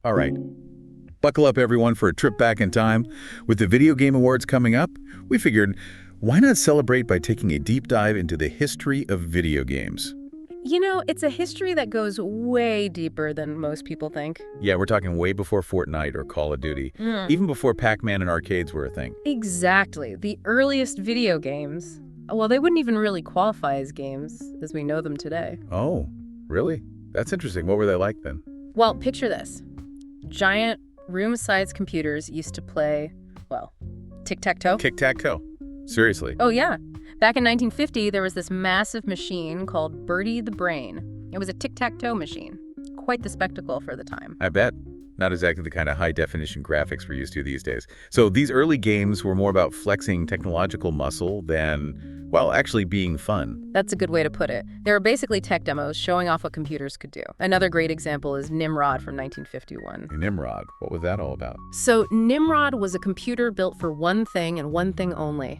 All right. Buckle up, everyone, for a trip back in time. With the Video Game Awards coming up, we figured, why not celebrate by taking a deep dive into the history of video games? You know, it's a history that goes way deeper than most people think. Yeah, we're talking way before Fortnite or Call of Duty, even before Pac-Man and arcades were a thing. Exactly. The earliest video games, well, they wouldn't even really qualify as games as we know them today. Oh, really? That's interesting. What were they like then? Well, picture this. Giant room-sized computers used to play, well, tic-tac-toe. Tic-tac-toe. Seriously. Oh, yeah. Back in 1950, there was this massive machine called Birdie the Brain. It was a tic-tac-toe machine. Quite the spectacle for the time. I bet. Not exactly the kind of high-definition graphics we're used to these days. So these early games were more about flexing technological muscle than, well, actually being fun. That's a good way to put it. They were basically tech demos showing off what computers could do. Another great example is Nimrod from 1951. Nimrod, what was that all about? So Nimrod was a computer built for one thing and one thing only: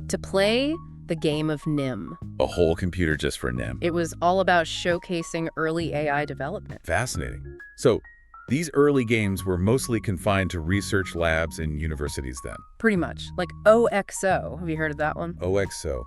to play the game of Nim. A whole computer just for Nim. It was all about showcasing early AI development. Fascinating. So these early games were mostly confined to research labs and universities then. Pretty much. Like OXO. Have you heard of that one? OXO.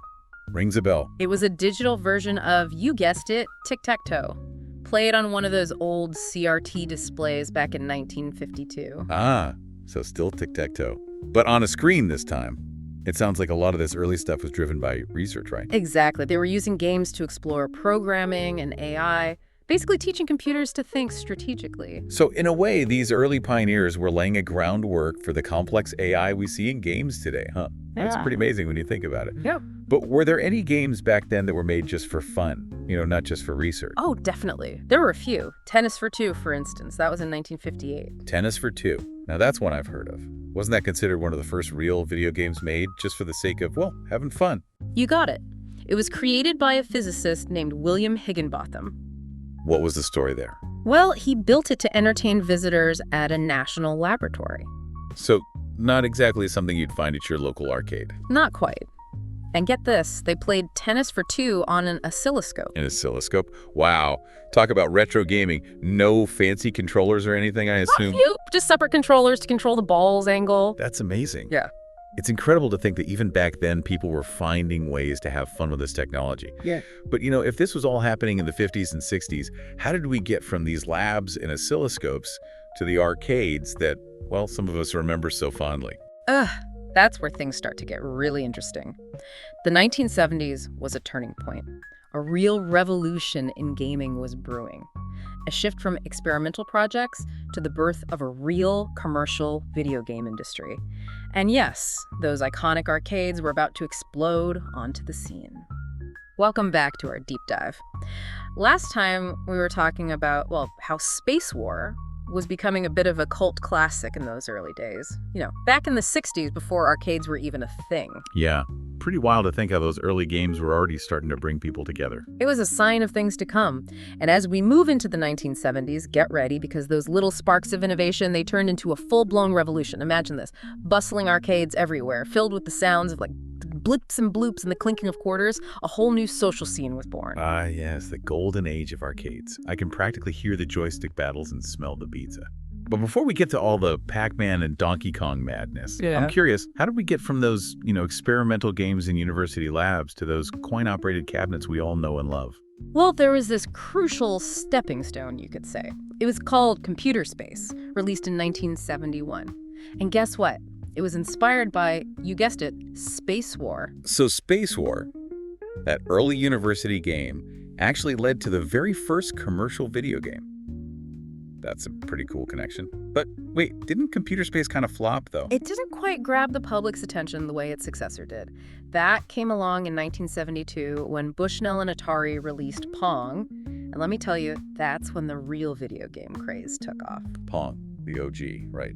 Rings a bell. It was a digital version of, you guessed it, tic-tac-toe. Played on one of those old CRT displays back in 1952. Ah, so still tic-tac-toe. But on a screen this time. It sounds like a lot of this early stuff was driven by research, right? Exactly. They were using games to explore programming and AI, basically teaching computers to think strategically. So in a way, these early pioneers were laying a groundwork for the complex AI we see in games today, huh? That's pretty amazing when you think about it. Yep. But were there any games back then that were made just for fun? You know, not just for research? Oh, definitely. There were a few. Tennis for Two, for instance. That was in 1958. Tennis for Two. Now that's one I've heard of. Wasn't that considered one of the first real video games made just for the sake of, well, having fun? You got it. It was created by a physicist named William Higginbotham. What was the story there? Well, he built it to entertain visitors at a national laboratory. So not exactly something you'd find at your local arcade. Not quite. And get this, they played Tennis for Two on an oscilloscope. An oscilloscope? Wow. Talk about retro gaming. No fancy controllers or anything, I assume? Nope, just separate controllers to control the ball's angle. That's amazing. Yeah. It's incredible to think that even back then, people were finding ways to have fun with this technology. Yeah. But, you know, if this was all happening in the 50s and 60s, how did we get from these labs and oscilloscopes to the arcades that, well, some of us remember so fondly? That's where things start to get really interesting. The 1970s was a turning point. A real revolution in gaming was brewing. A shift from experimental projects to the birth of a real commercial video game industry. And yes, those iconic arcades were about to explode onto the scene. Welcome back to our deep dive. Last time we were talking about, well, how Space War was becoming a bit of a cult classic in those early days. You know, back in the 60s before arcades were even a thing. Yeah, pretty wild to think how those early games were already starting to bring people together. It was a sign of things to come. And as we move into the 1970s, get ready, because those little sparks of innovation, they turned into a full-blown revolution. Imagine this, bustling arcades everywhere, filled with the sounds of like blips and bloops and the clinking of quarters. A whole new social scene was born. Ah, yes, the golden age of arcades. I can practically hear the joystick battles and smell the pizza. But before we get to all the Pac-Man and Donkey Kong madness, I'm curious, how did we get from those, experimental games in university labs to those coin-operated cabinets we all know and love? Well, there was this crucial stepping stone, you could say. It was called Computer Space, released in 1971. And guess what? It was inspired by, you guessed it, Space War. So Space War, that early university game, actually led to the very first commercial video game. That's a pretty cool connection. But wait, didn't Computer Space kind of flop, though? It didn't quite grab the public's attention the way its successor did. That came along in 1972 when Bushnell and Atari released Pong. And let me tell you, that's when the real video game craze took off. Pong, the OG, right.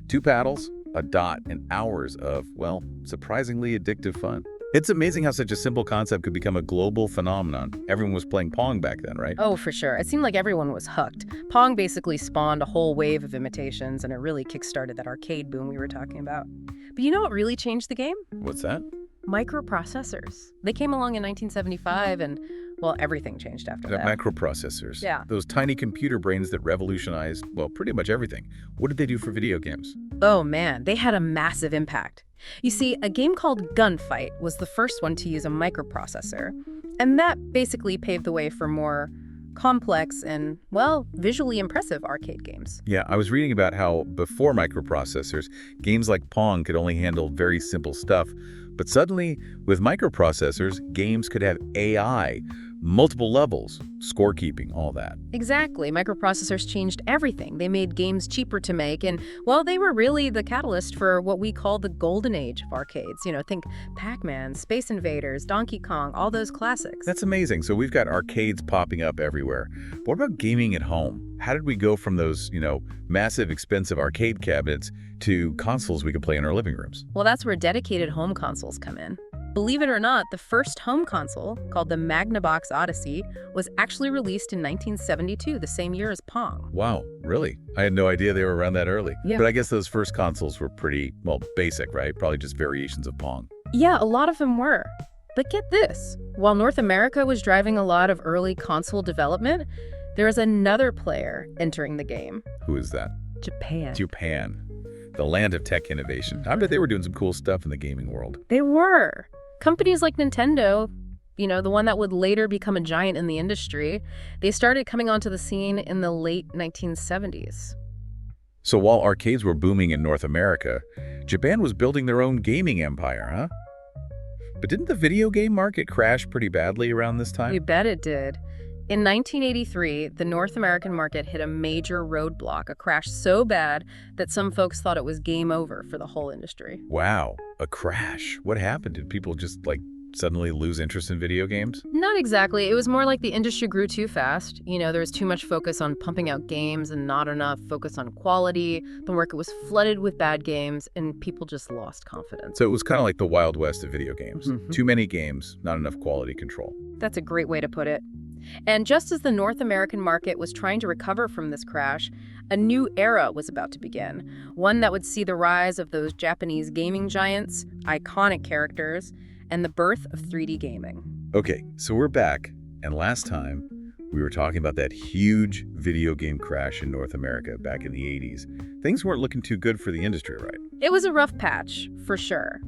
2 paddles, a dot, and hours of, well, surprisingly addictive fun. It's amazing how such a simple concept could become a global phenomenon. Everyone was playing Pong back then, right? Oh, for sure. It seemed like everyone was hooked. Pong basically spawned a whole wave of imitations, and it really kickstarted that arcade boom we were talking about. But you know what really changed the game? What's that? Microprocessors. They came along in 1975, and Well, everything changed after that. Microprocessors. Yeah. Those tiny computer brains that revolutionized, well, pretty much everything. What did they do for video games? Oh man, they had a massive impact. You see, a game called Gunfight was the first one to use a microprocessor. And that basically paved the way for more complex and, well, visually impressive arcade games. Yeah, I was reading about how before microprocessors, games like Pong could only handle very simple stuff. But suddenly, with microprocessors, games could have AI, multiple levels, scorekeeping, all that. Exactly. Microprocessors changed everything. They made games cheaper to make, and, well, they were really the catalyst for what we call the golden age of arcades. Think Pac-Man, Space Invaders, Donkey Kong, all those classics. That's amazing. So we've got arcades popping up everywhere. But what about gaming at home? How did we go from those, massive, expensive arcade cabinets to consoles we could play in our living rooms? Well, that's where dedicated home consoles come in. Believe it or not, the first home console, called the Magnavox Odyssey, was actually released in 1972, the same year as Pong. Wow, really? I had no idea they were around that early. Yeah. But I guess those first consoles were pretty, well, basic, right? Probably just variations of Pong. Yeah, a lot of them were. But get this, while North America was driving a lot of early console development, there was another player entering the game. Who is that? Japan. Japan. The land of tech innovation. I bet they were doing some cool stuff in the gaming world. They were. Companies like Nintendo, the one that would later become a giant in the industry, they started coming onto the scene in the late 1970s. So while arcades were booming in North America, Japan was building their own gaming empire, huh? But didn't the video game market crash pretty badly around this time? You bet it did. In 1983, the North American market hit a major roadblock, a crash so bad that some folks thought it was game over for the whole industry. Wow, a crash. What happened? Did people just, suddenly lose interest in video games? Not exactly. It was more like the industry grew too fast. There was too much focus on pumping out games and not enough focus on quality. The market was flooded with bad games, and people just lost confidence. So it was kind of like the Wild West of video games. Mm-hmm. Too many games, not enough quality control. That's a great way to put it. And just as the North American market was trying to recover from this crash, a new era was about to begin, one that would see the rise of those Japanese gaming giants, iconic characters, and the birth of 3D gaming. Okay, so we're back, and last time we were talking about that huge video game crash in North America back in the 80s. Things weren't looking too good for the industry, right? It was a rough patch, for sure.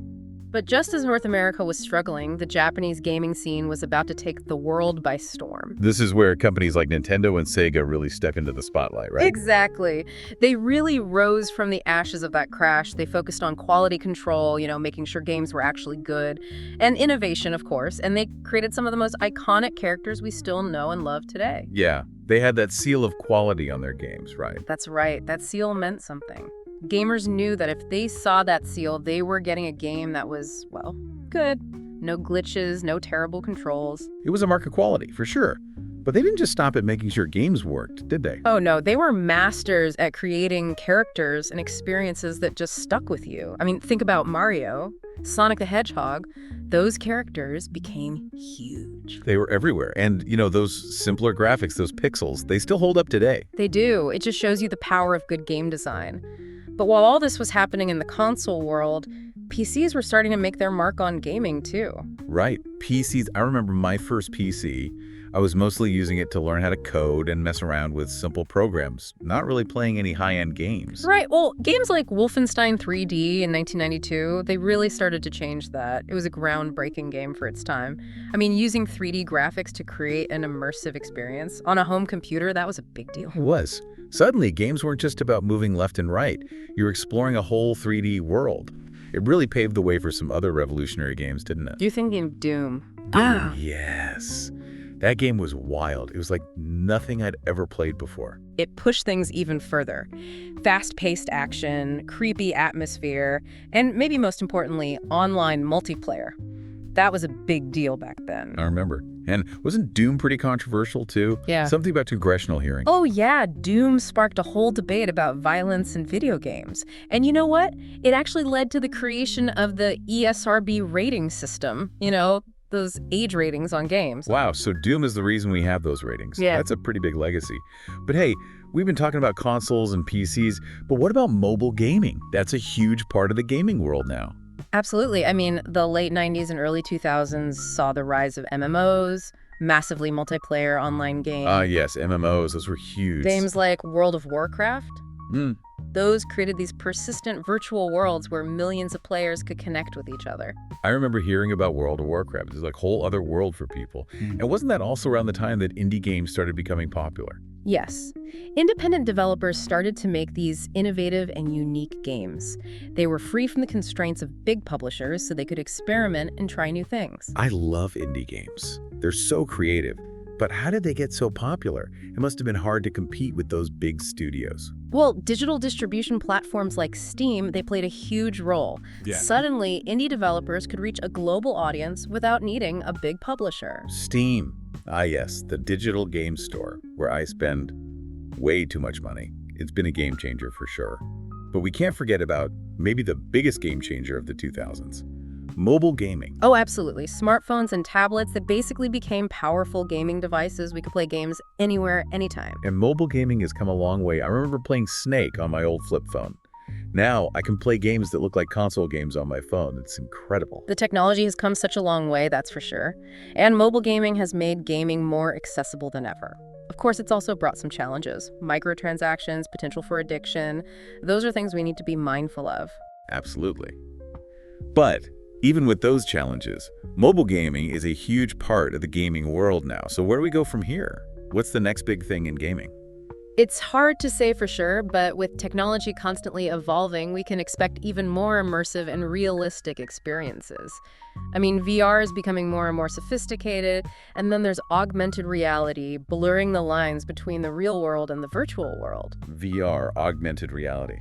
But just as North America was struggling, the Japanese gaming scene was about to take the world by storm. This is where companies like Nintendo and Sega really step into the spotlight, right? Exactly. They really rose from the ashes of that crash. They focused on quality control, making sure games were actually good, and innovation, of course, and they created some of the most iconic characters we still know and love today. Yeah, they had that seal of quality on their games, right? That's right. That seal meant something. Gamers knew that if they saw that seal, they were getting a game that was, well, good. No glitches, no terrible controls. It was a mark of quality, for sure. But they didn't just stop at making sure games worked, did they? Oh, no. They were masters at creating characters and experiences that just stuck with you. I mean, think about Mario, Sonic the Hedgehog. Those characters became huge. They were everywhere. And, those simpler graphics, those pixels, they still hold up today. They do. It just shows you the power of good game design. But while all this was happening in the console world, PCs were starting to make their mark on gaming, too. Right. PCs. I remember my first PC. I was mostly using it to learn how to code and mess around with simple programs, not really playing any high-end games. Right. Well, games like Wolfenstein 3D in 1992, they really started to change that. It was a groundbreaking game for its time. I mean, using 3D graphics to create an immersive experience on a home computer, that was a big deal. It was. Suddenly, games weren't just about moving left and right. You were exploring a whole 3D world. It really paved the way for some other revolutionary games, didn't it? You're thinking of Doom. Ah. Yes. That game was wild. It was like nothing I'd ever played before. It pushed things even further. Fast-paced action, creepy atmosphere, and maybe most importantly, online multiplayer. That was a big deal back then. I remember. And wasn't Doom pretty controversial, too? Yeah. Something about congressional hearings. Oh, yeah. Doom sparked a whole debate about violence in video games. And you know what? It actually led to the creation of the ESRB rating system, those age ratings on games. Wow, so Doom is the reason we have those ratings. Yeah. That's a pretty big legacy. But hey, we've been talking about consoles and PCs, but what about mobile gaming? That's a huge part of the gaming world now. Absolutely. I mean, the late 90s and early 2000s saw the rise of MMOs, Massively multiplayer online Ah, games. yes, MMOs, those were huge. Games like World of Warcraft. Hmm. Those created these persistent virtual worlds where millions of players could connect with each other. I remember hearing about World of Warcraft. It's like a whole other world for people. And wasn't that also around the time that indie games started becoming popular? Yes, independent developers started to make these innovative and unique games. They were free from the constraints of big publishers, so they could experiment and try new things. I love indie games. They're so creative. But how did they get so popular? It must have been hard to compete with those big studios. Well, digital distribution platforms like Steam, they played a huge role. Yeah. Suddenly, indie developers could reach a global audience without needing a big publisher. Steam. Ah, yes, the digital game store where I spend way too much money. It's been a game changer for sure. But we can't forget about maybe the biggest game changer of the 2000s. Mobile gaming. Oh, absolutely. Smartphones and tablets that basically became powerful gaming devices. We could play games anywhere, anytime. And mobile gaming has come a long way. I remember playing Snake on my old flip phone. Now I can play games that look like console games on my phone. It's incredible. The technology has come such a long way, that's for sure. And mobile gaming has made gaming more accessible than ever. Of course, it's also brought some challenges. Microtransactions, potential for addiction. Those are things we need to be mindful of. Absolutely. But even with those challenges, mobile gaming is a huge part of the gaming world now. So where do we go from here? What's the next big thing in gaming? It's hard to say for sure, but with technology constantly evolving, we can expect even more immersive and realistic experiences. I mean, VR is becoming more and more sophisticated, and then there's augmented reality, blurring the lines between the real world and the virtual world. VR, augmented reality.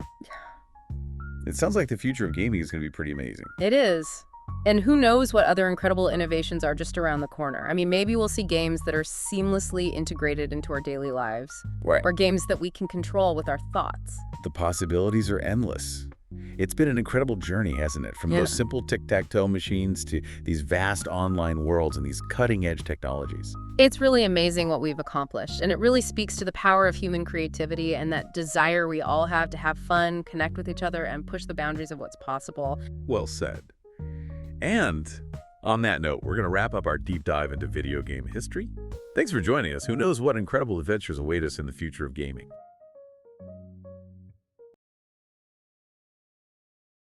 It sounds like the future of gaming is going to be pretty amazing. It is. And who knows what other incredible innovations are just around the corner. I mean, maybe we'll see games that are seamlessly integrated into our daily lives. Right. Or games that we can control with our thoughts. The possibilities are endless. It's been an incredible journey, hasn't it? From those simple tic-tac-toe machines to these vast online worlds and these cutting-edge technologies. It's really amazing what we've accomplished, and it really speaks to the power of human creativity and that desire we all have to have fun, connect with each other, and push the boundaries of what's possible. Well said. And on that note, we're going to wrap up our deep dive into video game history. Thanks for joining us. Who knows what incredible adventures await us in the future of gaming?